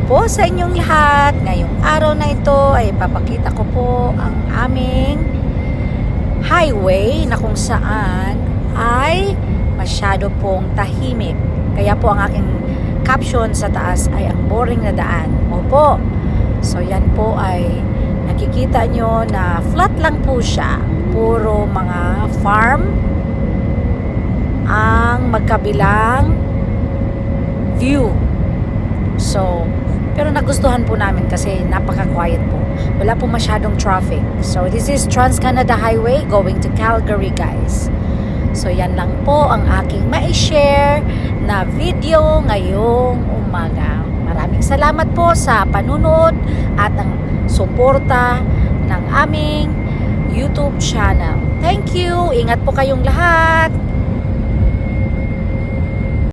po sa inyong lahat. Ngayong araw na ito ay papakita ko po ang aming highway na kung saan ay masyado pong tahimik. Kaya po ang aking caption sa taas ay ang boring na daan. Opo. So yan po ay nakikita nyo na flat lang po siya. Puro mga farm ang magkabilang view. So, pero nagustuhan po namin kasi napaka-quiet po. Wala po masyadong traffic. So, this is Trans-Canada Highway going to Calgary, guys. So, yan lang po ang aking ma-share na video ngayong umaga. Maraming salamat po sa panunood at ang suporta ng aming YouTube channel. Thank you! Ingat po kayong lahat!